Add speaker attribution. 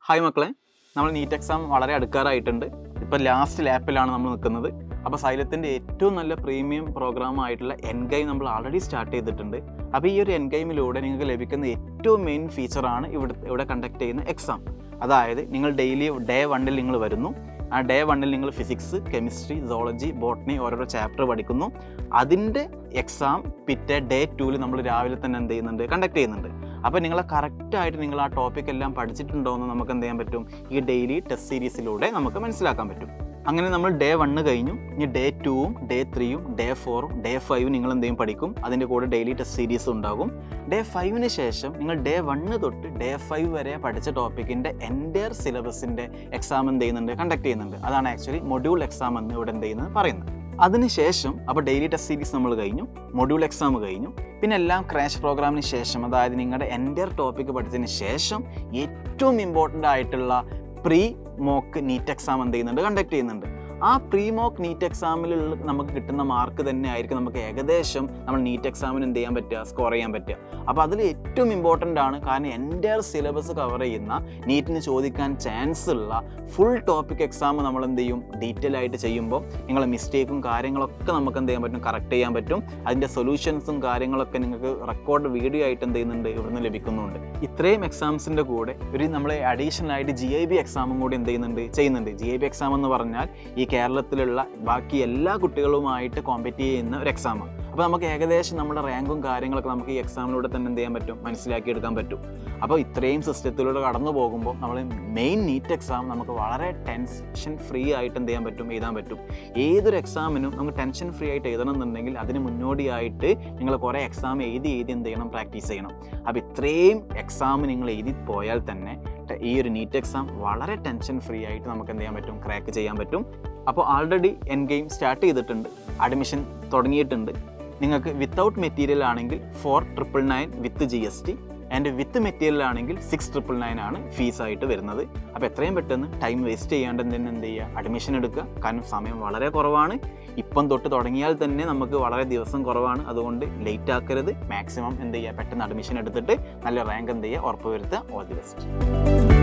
Speaker 1: Hi മക്കളെ, നമ്മൾ NEET exam വളരെ അടുക്കാറായിട്ടുണ്ട്. ഇപ്പോൾ ലാസ്റ്റ് ലാപ്പിലാണ് നമ്മൾ നിൽക്കുന്നത്. അപ്പോൾ സൈലത്തിൻ്റെ ഏറ്റവും നല്ല പ്രീമിയം പ്രോഗ്രാമായിട്ടുള്ള എൻഗെയിം നമ്മൾ ആൾറെഡി സ്റ്റാർട്ട് ചെയ്തിട്ടുണ്ട്. അപ്പോൾ ഈ ഒരു എൻഗെയിമിലൂടെ നിങ്ങൾക്ക് ലഭിക്കുന്ന ഏറ്റവും മെയിൻ ഫീച്ചറാണ് ഇവിടെ കണ്ടക്ട് ചെയ്യുന്ന എക്സാം. അതായത് നിങ്ങൾ ഡെയിലി ഡേ 1 നിങ്ങൾ വരുന്നു. ആ ഡേ 1 നിങ്ങൾ ഫിസിക്സ്, കെമിസ്ട്രി, സോളജി, ബോട്ടണി ഓരോരോ ചാപ്റ്റർ പഠിക്കുന്നു. അതിൻ്റെ എക്സാം പിറ്റേ ഡേ 2 നമ്മൾ രാവിലെ തന്നെ എന്ത് ചെയ്യുന്നുണ്ട്, കണ്ടക്ട് ചെയ്യുന്നുണ്ട്. അപ്പോൾ നിങ്ങൾ കറക്റ്റായിട്ട് നിങ്ങൾ ആ ടോപ്പിക് എല്ലാം പഠിച്ചിട്ടുണ്ടോ എന്ന് നമുക്ക് എന്ത് ചെയ്യാൻ പറ്റും, ഈ ഡെയിലി ടെസ്റ്റ് സീരീസിലൂടെ നമുക്ക് മനസ്സിലാക്കാൻ പറ്റും. അങ്ങനെ നമ്മൾ ഡേ 1 കഴിഞ്ഞു. ഇനി ഡേ 2ഉം ഡേ 3ഉം ഡേ 4ഉം ഡേ 5ഉം നിങ്ങൾ എന്ത് ചെയ്യും, പഠിക്കും. അതിൻ്റെ കൂടെ ഡെയിലി ടെസ്റ്റ് സീരീസ് ഉണ്ടാകും. ഡേ 5ന് ശേഷം നിങ്ങൾ ഡേ 1 തൊട്ട് ഡേ 5 വരെ പഠിച്ച ടോപ്പിക്കിൻ്റെ എൻ്റയർ സിലബസിൻ്റെ എക്സാം എന്ത് ചെയ്യുന്നുണ്ട്, കണ്ടക്ട് ചെയ്യുന്നുണ്ട്. അതാണ് ആക്ച്വലി മൊഡ്യൂൾ എക്സാം എന്ന് ഇവിടെ എന്ത് ചെയ്യുന്നത് പറയുന്നത്. അതിനുശേഷം അപ്പോൾ ഡെയിലി ടെസ്റ്റ് സീരീസ് നമ്മൾ കഴിഞ്ഞു, മൊഡ്യൂൾ എക്സാം കഴിഞ്ഞു. പിന്നെ എല്ലാം ക്രാഷ് പ്രോഗ്രാമിന് ശേഷം, അതായത് നിങ്ങളുടെ എൻ്റയർ ടോപ്പിക്ക് പഠിച്ചതിന് ശേഷം ഏറ്റവും ഇമ്പോർട്ടൻ്റ് ആയിട്ടുള്ള പ്രീ മോക്ക് നീറ്റ് എക്സാം എന്ത് ചെയ്യുന്നുണ്ട്, കണ്ടക്ട് ചെയ്യുന്നുണ്ട്. ആ പ്രീ മോക്ക് നീറ്റ് എക്സാമിലുള്ള നമുക്ക് കിട്ടുന്ന മാർക്ക് തന്നെ ആയിരിക്കും നമുക്ക് ഏകദേശം നമ്മൾ നീറ്റ് എക്സാമിന് എന്ത് ചെയ്യാൻ പറ്റുക, സ്കോർ ചെയ്യാൻ പറ്റുക. അപ്പോൾ അതിൽ ഏറ്റവും ഇമ്പോർട്ടൻ്റ് ആണ്. കാരണം എൻ്റയർ സിലബസ് കവർ ചെയ്യുന്ന, നീറ്റിന് ചോദിക്കാൻ ചാൻസ് ഉള്ള ഫുൾ ടോപ്പിക് എക്സാം നമ്മൾ എന്ത് ചെയ്യും, ഡീറ്റെയിൽ ആയിട്ട് ചെയ്യുമ്പോൾ നിങ്ങളെ മിസ്റ്റേക്കും കാര്യങ്ങളൊക്കെ നമുക്ക് എന്ത് ചെയ്യാൻ പറ്റും, കറക്റ്റ് ചെയ്യാൻ പറ്റും. അതിൻ്റെ സൊല്യൂഷൻസും കാര്യങ്ങളൊക്കെ നിങ്ങൾക്ക് റെക്കോർഡ് വീഡിയോ ആയിട്ട് എന്ത് ചെയ്യുന്നുണ്ട്, ഇവിടുന്ന് ലഭിക്കുന്നുണ്ട്. ഇത്രയും എക്സാംസിൻ്റെ കൂടെ നമ്മൾ അഡീഷണൽ ആയിട്ട് GIB എക്സാമും കൂടി എന്ത് ചെയ്യുന്നുണ്ട്. GIB എക്സാം എന്ന് പറഞ്ഞാൽ ഈ കേരളത്തിലുള്ള ബാക്കി എല്ലാ കുട്ടികളുമായിട്ട് കോമ്പറ്റ് ചെയ്യുന്ന ഒരു എക്സാമാണ്. അപ്പോൾ നമുക്ക് ഏകദേശം നമ്മുടെ റാങ്കും കാര്യങ്ങളൊക്കെ നമുക്ക് ഈ എക്സാമിലൂടെ തന്നെ എന്ത് ചെയ്യാൻ പറ്റും, മനസ്സിലാക്കിയെടുക്കാൻ പറ്റും. അപ്പോൾ ഇത്രയും സിസ്റ്റത്തിലൂടെ കടന്നു പോകുമ്പോൾ നമ്മൾ മെയിൻ നീറ്റ് എക്സാം നമുക്ക് വളരെ ടെൻഷൻ ഫ്രീ ആയിട്ട് എന്ത് ചെയ്യാൻ പറ്റും, എഴുതാൻ പറ്റും. ഏതൊരു എക്സാമിനും നമുക്ക് ടെൻഷൻ ഫ്രീ ആയിട്ട് എഴുതണം എന്നുണ്ടെങ്കിൽ അതിന് മുന്നോടിയായിട്ട് നിങ്ങൾ കുറേ എക്സാം എഴുതി എന്ത് ചെയ്യണം, പ്രാക്ടീസ് ചെയ്യണം. അപ്പോൾ ഇത്രയും എക്സാം നിങ്ങൾ എഴുതി പോയാൽ തന്നെ ഈ ഒരു നീറ്റ് എക്സാം വളരെ ടെൻഷൻ ഫ്രീ ആയിട്ട് നമുക്ക് എന്ത് ചെയ്യാൻ പറ്റും, ക്രാക്ക് ചെയ്യാൻ പറ്റും. അപ്പോൾ ആൾറെഡി എൻഗെയിം സ്റ്റാർട്ട് ചെയ്തിട്ടുണ്ട്, അഡ്മിഷൻ തുടങ്ങിയിട്ടുണ്ട്. നിങ്ങൾക്ക് വിത്തൗട്ട് മെറ്റീരിയൽ ആണെങ്കിൽ 4,999 വിത്ത് GST ആൻഡ് വിത്ത് മെറ്റീരിയൽ ആണെങ്കിൽ 6,999 ആണ് ഫീസായിട്ട് വരുന്നത്. അപ്പോൾ എത്രയും പെട്ടെന്ന് ടൈം വേസ്റ്റ് ചെയ്യാണ്ട് തന്നെ എന്ത് ചെയ്യുക, അഡ്മിഷൻ എടുക്കുക. കാരണം സമയം വളരെ കുറവാണ്. ഇപ്പം തൊട്ട് തുടങ്ങിയാൽ തന്നെ നമുക്ക് വളരെ ദിവസം കുറവാണ്. അതുകൊണ്ട് ലേറ്റ് ആക്കരുത്. മാക്സിമം എന്ത് ചെയ്യുക, പെട്ടെന്ന് അഡ്മിഷൻ എടുത്തിട്ട് നല്ല റാങ്ക് എന്ത് ചെയ്യുക, ഉറപ്പ് വരുത്തുക. All the best.